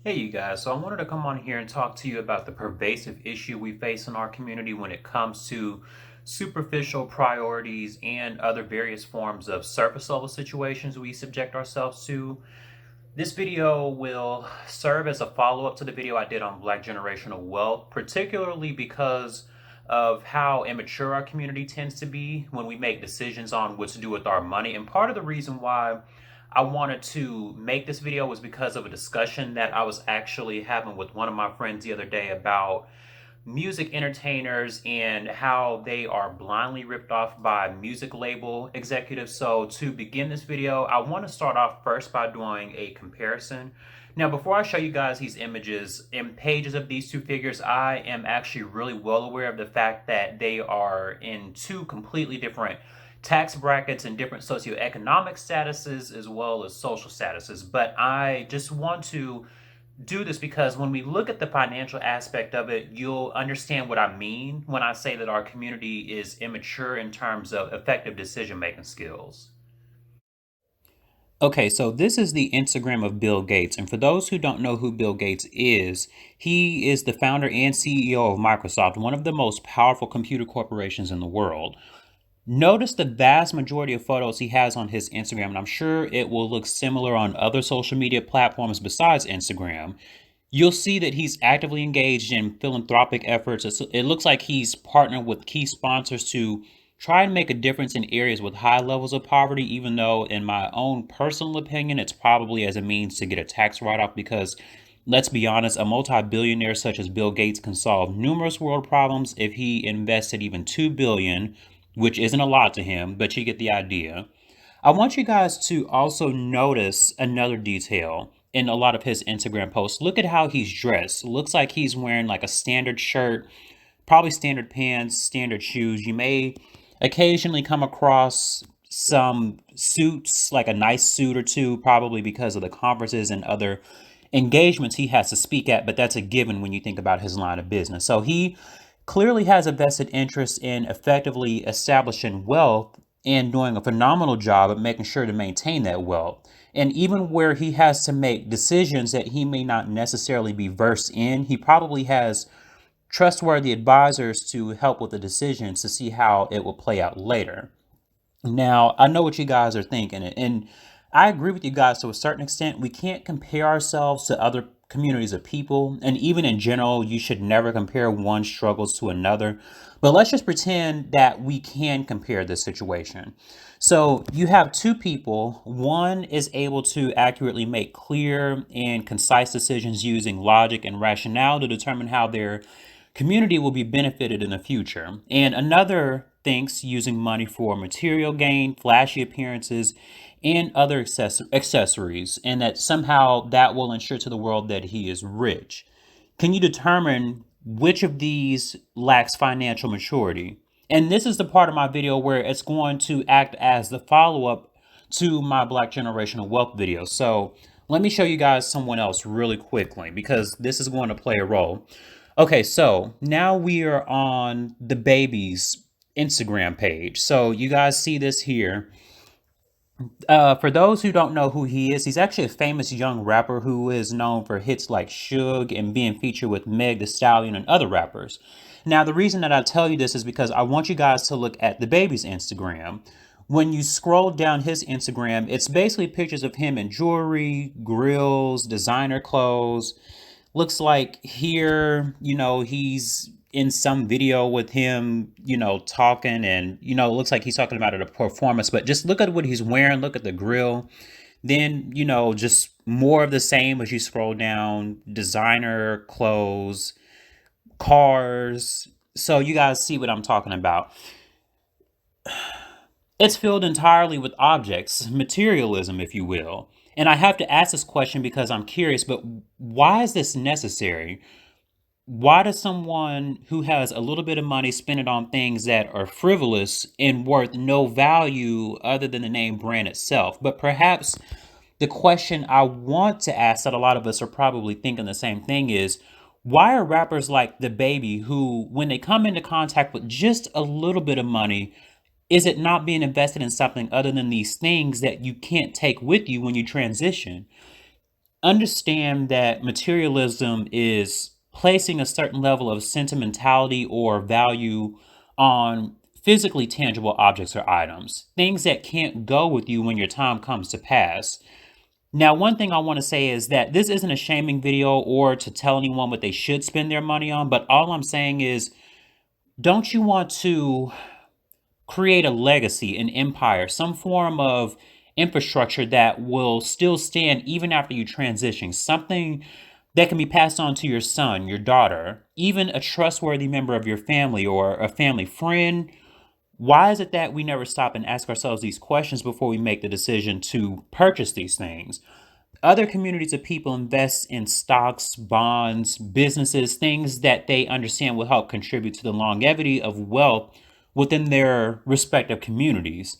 Hey, you guys. So I wanted to come on here and talk to you about the pervasive issue we face in our community when it comes to superficial priorities and other various forms of surface level situations we subject ourselves to. This video will serve as a follow up to the video I did on Black generational wealth, particularly because of how immature our community tends to be when we make decisions on what to do with our money. And part of the reason why I wanted to make this video was because of a discussion that I was actually having with one of my friends the other day about music entertainers and how they are blindly ripped off by music label executives. So to begin this video, I want to start off first by doing a comparison. Now, before I show you guys these images and pages of these two figures, I am actually really well aware of the fact that they are in two completely different tax brackets and different socioeconomic statuses as well as social statuses. But I just want to do this because when we look at the financial aspect of it, you'll understand what I mean when I say that our community is immature in terms of effective decision making skills. Okay, so this is the Instagram of Bill Gates. And for those who don't know who Bill Gates is, he is the founder and CEO of Microsoft, one of the most powerful computer corporations in the world. Notice the vast majority of photos he has on his Instagram, and I'm sure it will look similar on other social media platforms besides Instagram. You'll see that he's actively engaged in philanthropic efforts. It looks like he's partnered with key sponsors to try and make a difference in areas with high levels of poverty, even though, in my own personal opinion, it's probably as a means to get a tax write off because, let's be honest, a multi billionaire such as Bill Gates can solve numerous world problems if he invested even $2 billion, which isn't a lot to him, but you get the idea. I want you guys to also notice another detail in a lot of his Instagram posts. Look at how he's dressed. Looks like he's wearing like a standard shirt, probably standard pants, standard shoes. You may occasionally come across some suits, like a nice suit or two, probably because of the conferences and other engagements he has to speak at, but that's a given when you think about his line of business. So he clearly has a vested interest in effectively establishing wealth and doing a phenomenal job at making sure to maintain that wealth. And even where he has to make decisions that he may not necessarily be versed in, he probably has trustworthy advisors to help with the decisions to see how it will play out later. Now, I know what you guys are thinking, and I agree with you guys to a certain extent. We can't compare ourselves to other communities of people, and even in general, you should never compare one struggles to another. But let's just pretend that we can compare this situation. So you have two people. One is able to accurately make clear and concise decisions using logic and rationale to determine how their community will be benefited in the future. And another thinks using money for material gain, flashy appearances, and other accessories, and that somehow that will ensure to the world that he is rich. Can you determine which of these lacks financial maturity? And this is the part of my video where it's going to act as the follow up to my Black Generational Wealth video. So let me show you guys someone else really quickly because this is going to play a role. Okay, so now we are on DaBaby's Instagram page. So you guys see this here. For those who don't know who he is, he's actually a famous young rapper who is known for hits like Suge and being featured with Meg Thee Stallion and other rappers. Now, the reason that I tell you this is because I want you guys to look at DaBaby's Instagram. When you scroll down his Instagram, it's basically pictures of him in jewelry, grills, designer clothes. Looks like here, he's in some video with him, talking, and it looks like he's talking about it a performance, but just look at what he's wearing, look at the grill. Then, just more of the same as you scroll down, designer clothes, cars. So you guys see what I'm talking about. It's filled entirely with objects, materialism, if you will. And I have to ask this question because I'm curious, but why is this necessary? Why does someone who has a little bit of money spend it on things that are frivolous and worth no value other than the name brand itself? But perhaps the question I want to ask that a lot of us are probably thinking the same thing is, why are rappers like DaBaby, who, when they come into contact with just a little bit of money, is it not being invested in something other than these things that you can't take with you when you transition? understand that materialism is placing a certain level of sentimentality or value on physically tangible objects or items, things that can't go with you when your time comes to pass. Now, one thing I want to say is that this isn't a shaming video or to tell anyone what they should spend their money on, but all I'm saying is, don't you want to create a legacy, an empire, some form of infrastructure that will still stand even after you transition, something that can be passed on to your son, your daughter, even a trustworthy member of your family or a family friend? Why is it that we never stop and ask ourselves these questions before we make the decision to purchase these things? Other communities of people invest in stocks, bonds, businesses, things that they understand will help contribute to the longevity of wealth within their respective communities.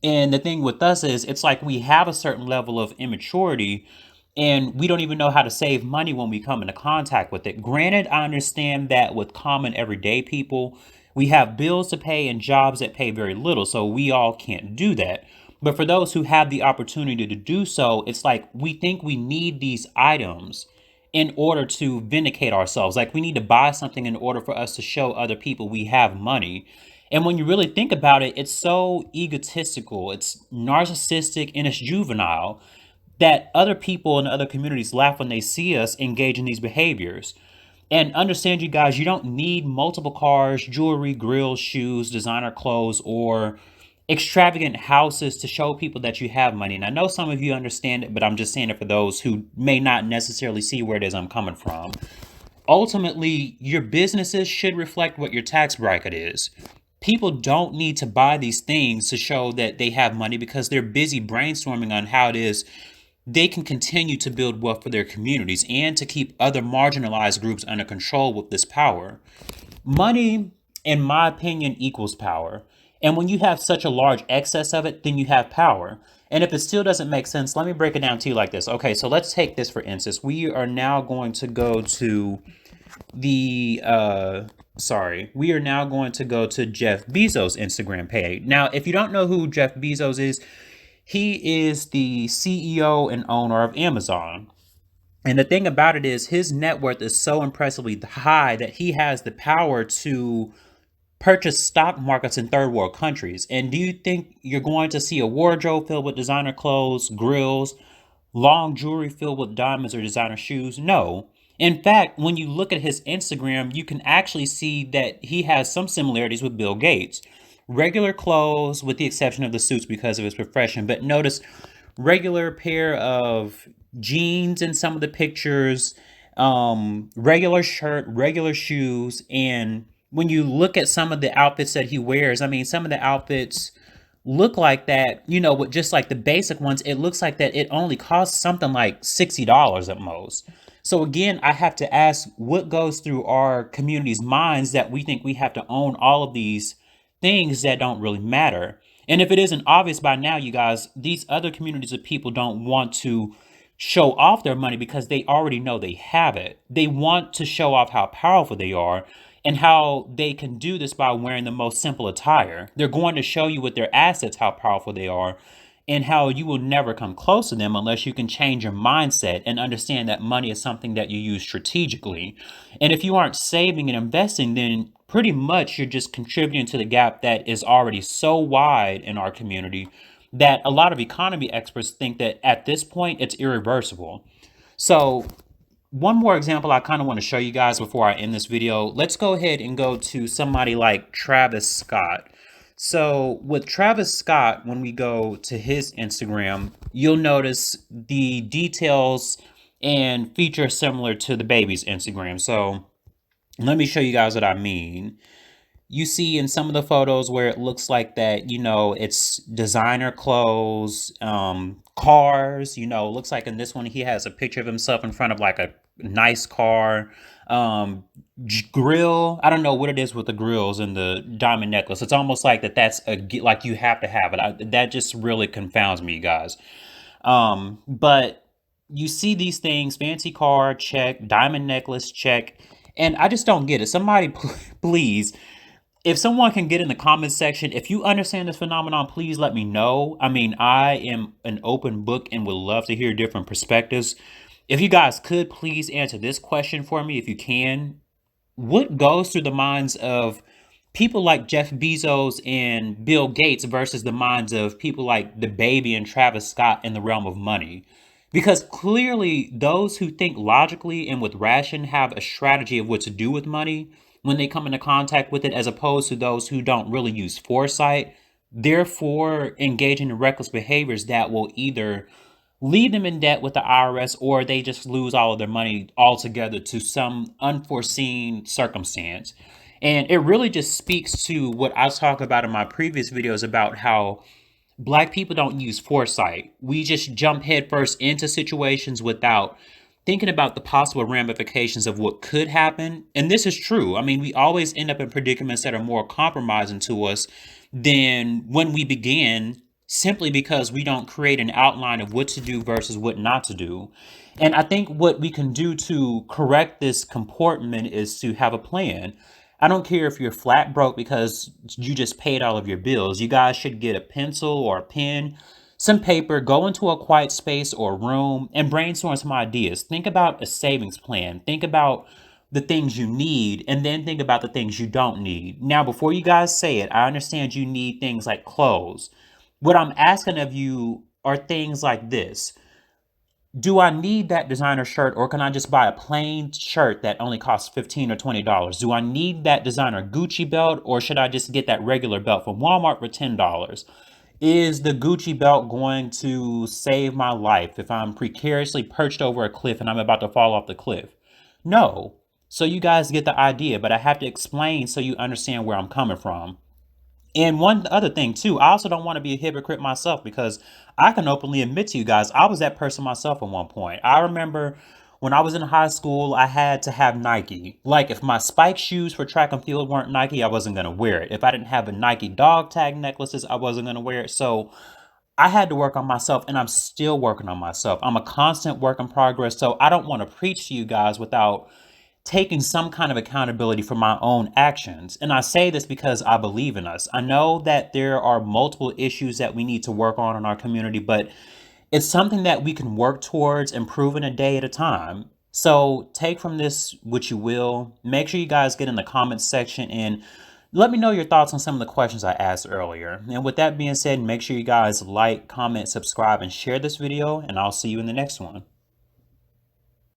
And the thing with us is, it's like we have a certain level of immaturity and we don't even know how to save money when we come into contact with it. Granted, I understand that with common everyday people, we have bills to pay and jobs that pay very little, so we all can't do that. But for those who have the opportunity to do so, it's like we think we need these items in order to vindicate ourselves. Like we need to buy something in order for us to show other people we have money. And when you really think about it, it's so egotistical, it's narcissistic, and it's juvenile that other people in other communities laugh when they see us engage in these behaviors. And understand, you guys, you don't need multiple cars, jewelry, grills, shoes, designer clothes, or extravagant houses to show people that you have money. And I know some of you understand it, but I'm just saying it for those who may not necessarily see where it is I'm coming from. Ultimately, your businesses should reflect what your tax bracket is. People don't need to buy these things to show that they have money because they're busy brainstorming on how it is they can continue to build wealth for their communities and to keep other marginalized groups under control with this power. Money, in my opinion, equals power. And when you have such a large excess of it, then you have power. And if it still doesn't make sense, let me break it down to you like this. Okay, so let's take this for instance. We are now going to go to the we are now going to go to Jeff Bezos' Instagram page. Now, if you don't know who Jeff Bezos is, he is the CEO and owner of Amazon. And the thing about it is, his net worth is so impressively high that he has the power to purchase stock markets in third world countries. And do you think you're going to see a wardrobe filled with designer clothes, grills, long jewelry filled with diamonds or designer shoes? No. In fact, when you look at his Instagram, you can actually see that he has some similarities with Bill Gates. Regular clothes, with the exception of the suits because of his profession. But notice, regular pair of jeans in some of the pictures, regular shirt, regular shoes. And when you look at some of the outfits that he wears, I mean, some of the outfits look like that, with just like the basic ones, it looks like that it only costs something like $60 at most. So again, I have to ask, what goes through our community's minds that we think we have to own all of these things that don't really matter? And if it isn't obvious by now, you guys, these other communities of people don't want to show off their money because they already know they have it. They want to show off how powerful they are and how they can do this by wearing the most simple attire. They're going to show you with their assets how powerful they are and how you will never come close to them unless you can change your mindset and understand that money is something that you use strategically. And if you aren't saving and investing, then pretty much you're just contributing to the gap that is already so wide in our community that a lot of economy experts think that at this point it's irreversible. So one more example I kind of want to show you guys before I end this video. Let's go ahead and go to somebody like Travis Scott. So with Travis Scott, when we go to his Instagram, you'll notice the details and features similar to DaBaby's Instagram. So let me show you guys what I mean. You see in some of the photos where it looks like that, it's designer clothes, cars, looks like in this one he has a picture of himself in front of like a nice car, grill. I don't know what it is with the grills and the diamond necklace. It's almost like that's like you have to have it. That just really confounds me, you guys. But you see these things, fancy car, check, diamond necklace, check. And I just don't get it. Somebody please if someone can get in the comments section, if you understand this phenomenon, please let me know. I mean, I am an open book and would love to hear different perspectives. If you guys could please answer this question for me, if you can. What goes through the minds of people like Jeff Bezos and Bill Gates versus the minds of people like DaBaby and Travis Scott in the realm of money? Because clearly, those who think logically and with ration have a strategy of what to do with money when they come into contact with it, as opposed to those who don't really use foresight, therefore engaging in reckless behaviors that will either leave them in debt with the IRS or they just lose all of their money altogether to some unforeseen circumstance. And it really just speaks to what I talked about in my previous videos about how Black people don't use foresight. We just jump headfirst into situations without thinking about the possible ramifications of what could happen. And this is true. I mean, we always end up in predicaments that are more compromising to us than when we began, simply because we don't create an outline of what to do versus what not to do. And I think what we can do to correct this comportment is to have a plan. I don't care if you're flat broke because you just paid all of your bills. You guys should get a pencil or a pen, some paper, go into a quiet space or room and brainstorm some ideas. Think about a savings plan. Think about the things you need and then think about the things you don't need. Now, before you guys say it, I understand you need things like clothes. What I'm asking of you are things like this. Do I need that designer shirt or can I just buy a plain shirt that only costs $15 or $20? Do I need that designer Gucci belt or should I just get that regular belt from Walmart for $10? Is the Gucci belt going to save my life if I'm precariously perched over a cliff and I'm about to fall off the cliff? No. So you guys get the idea, but I have to explain so you understand where I'm coming from. And one other thing too, I also don't want to be a hypocrite myself because I can openly admit to you guys, I was that person myself at one point. I remember when I was in high school, I had to have Nike. Like if my spike shoes for track and field weren't Nike, I wasn't going to wear it. If I didn't have a Nike dog tag necklaces, I wasn't going to wear it. So I had to work on myself and I'm still working on myself. I'm a constant work in progress. So I don't want to preach to you guys without taking some kind of accountability for my own actions. And I say this because I believe in us. I know that there are multiple issues that we need to work on in our community, but it's something that we can work towards improving a day at a time. So take from this what you will. Make sure you guys get in the comments section and let me know your thoughts on some of the questions I asked earlier. And with that being said, make sure you guys like, comment, subscribe, and share this video, and I'll see you in the next one.